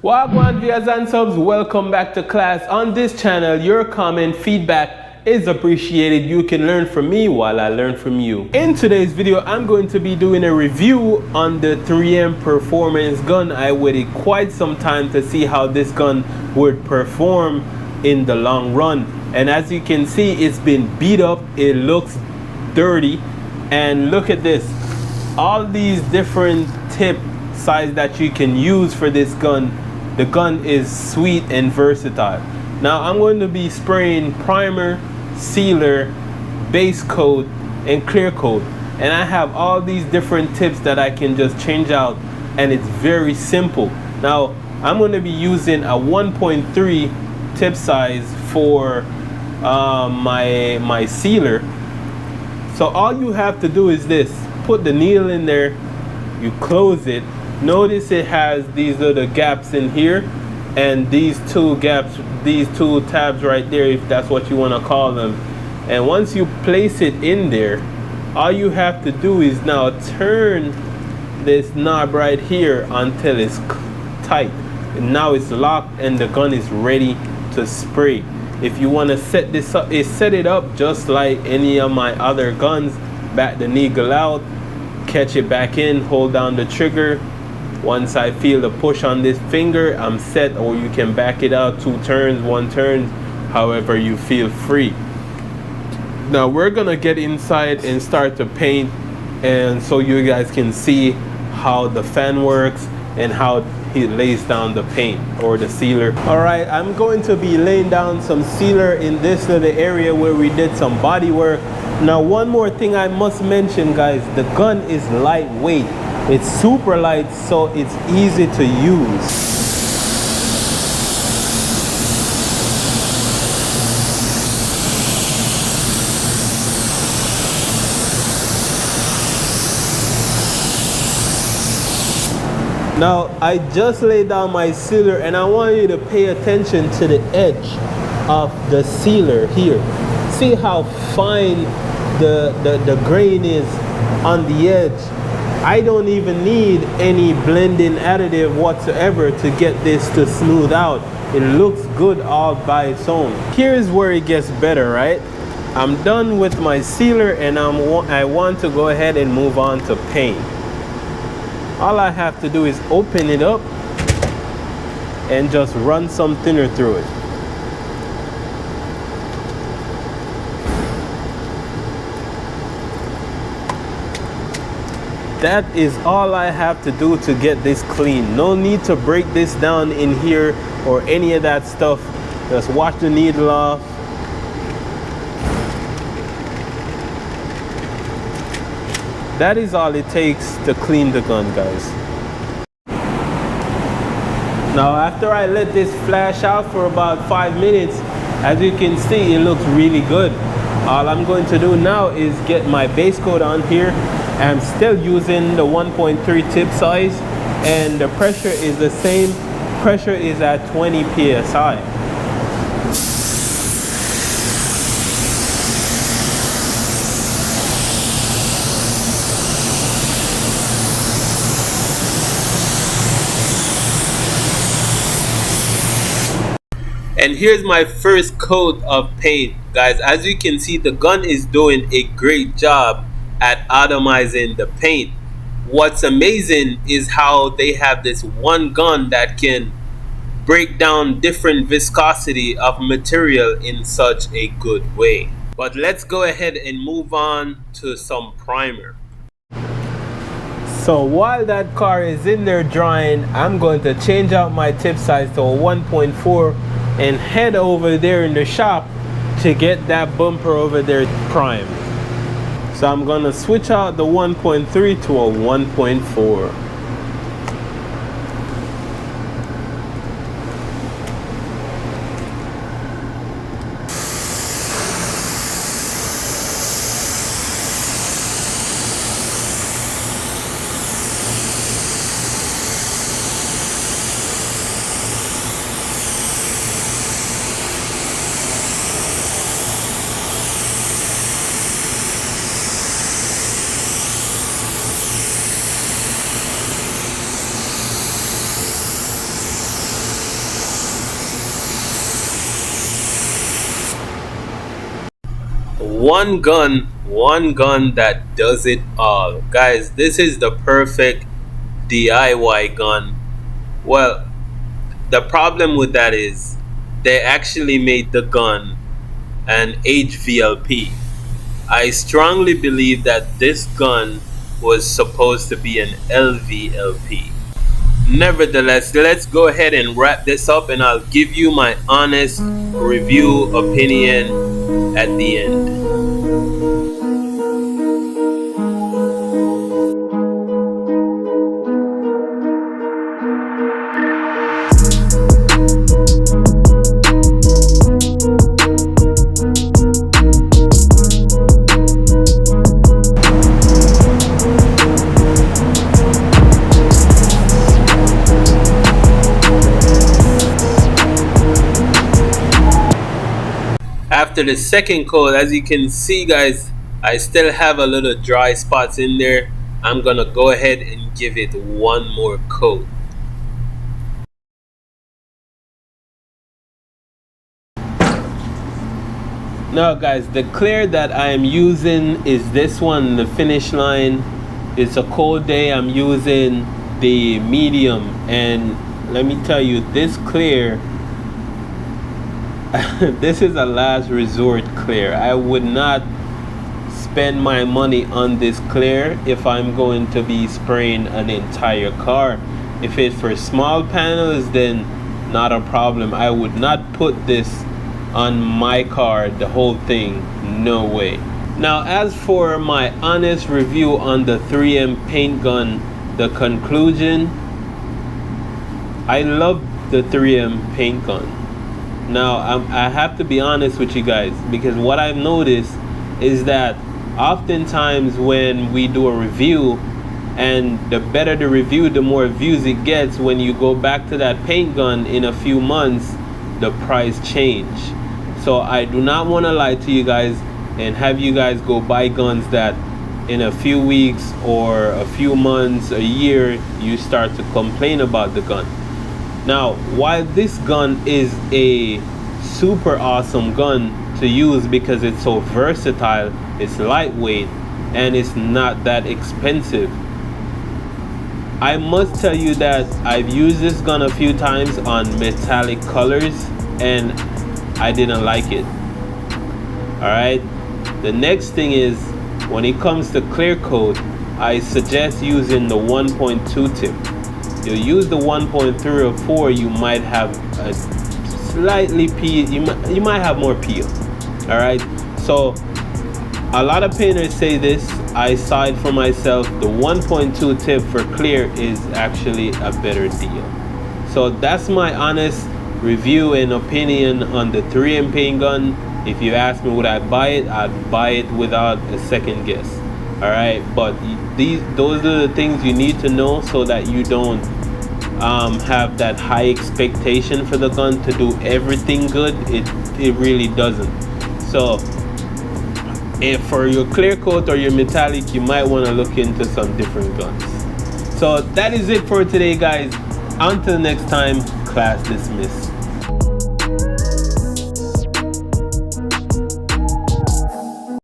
Wagwan viewers and subs, welcome back to class. On this channel, your comment feedback is appreciated. You can learn from me while I learn from you. In today's video, I'm going to be doing a review on the 3M Performance gun. I waited quite some time to see how this gun would perform in the long run. And as you can see, it's been beat up, it looks dirty, and look at this. All these different tip size that you can use for this gun. The gun is sweet and versatile. Now I'm going to be spraying primer, sealer, base coat, and clear coat, and I have all these different tips that I can just change out, and it's very simple. Now I'm going to be using a 1.3 tip size for my sealer. So all you have to do is this: put the needle in there, you close it. Notice it has these little gaps in here, and these two gaps, these two tabs right there, if that's what you want to call them. And once you place it in there, all you have to do is now turn this knob right here until it's tight. And now it's locked and the gun is ready to spray. If you want to set this up, set it up just like any of my other guns. Back the needle out, catch it back in, hold down the trigger. Once I feel the push on this finger, I'm set. Or you can back it out 2 turns, 1 turn, however you feel free. Now we're gonna get inside and start to paint, and so you guys can see how the fan works and how he lays down the paint or the sealer. Alright, I'm going to be laying down some sealer in this little area where we did some body work. Now one more thing I must mention, guys, the gun is lightweight. It's super light, so it's easy to use. Now I just laid down my sealer, and I want you to pay attention to the edge of the sealer here. See how fine the grain is on the edge. I don't even need any blending additive whatsoever to get this to smooth out. It looks good all by its own. Here's where it gets better, right? I'm done with my sealer, and I want to go ahead and move on to paint. All I have to do is open it up and just run some thinner through it. That is all I have to do to get this clean. No need to break this down in here or any of that stuff. Just wash the needle off. That is all it takes to clean the gun, guys. Now after I let this flash out for about 5 minutes, as you can see, it looks really good. All I'm going to do now is get my base coat on here. I'm still using the 1.3 tip size, and the pressure is the same. Pressure is at 20 psi. And here's my first coat of paint, guys. As you can see, the gun is doing a great job at atomizing the paint. What's amazing is how they have this one gun that can break down different viscosity of material in such a good way. But let's go ahead and move on to some primer. So while that car is in there drying, I'm going to change out my tip size to a 1.4 and head over there in the shop to get that bumper over there primed. So I'm gonna switch out the 1.3 to a 1.4. one gun that does it all. Guys, this is the perfect DIY gun. Well, the problem with that is they actually made the gun an HVLP. I strongly believe that this gun was supposed to be an LVLP. Nevertheless, let's go ahead and wrap this up, and I'll give you my honest review opinion at the end. After the second coat, as you can see guys, I still have a little dry spots in there. I'm gonna go ahead and give it one more coat. Now guys, the clear that I am using is this one, the Finish Line. It's a cold day, I'm using the medium, and let me tell you, this clear this is a last resort clear. I would not spend my money on this clear if I'm going to be spraying an entire car. If it's for small panels, then not a problem. I would not put this on my car, the whole thing, no way. Now, as for my honest review on the 3M paint gun, the conclusion, I love the 3M paint gun. Now, I have to be honest with you guys, because what I've noticed is that oftentimes when we do a review, and the better the review, the more views it gets, when you go back to that paint gun in a few months, the price change. So I do not want to lie to you guys and have you guys go buy guns that in a few weeks or a few months, a year, you start to complain about the gun. Now, while this gun is a super awesome gun to use because it's so versatile, it's lightweight, and it's not that expensive, I must tell you that I've used this gun a few times on metallic colors and I didn't like it. Alright, the next thing is, when it comes to clear coat, I suggest using the 1.2 tip. You use the 1.3 or 4, you might have a slightly peel, you might have more peel. All right, so a lot of painters say this. I saw it for myself. The 1.2 tip for clear is actually a better deal. So that's my honest review and opinion on the 3M paint gun. If you ask me would I buy it, I'd buy it without a second guess. All right, but those are the things you need to know so that you don't have that high expectation for the gun to do everything good. It really doesn't. So if for your clear coat or your metallic, you might want to look into some different guns. So that is it for today guys. Until next time, class dismissed.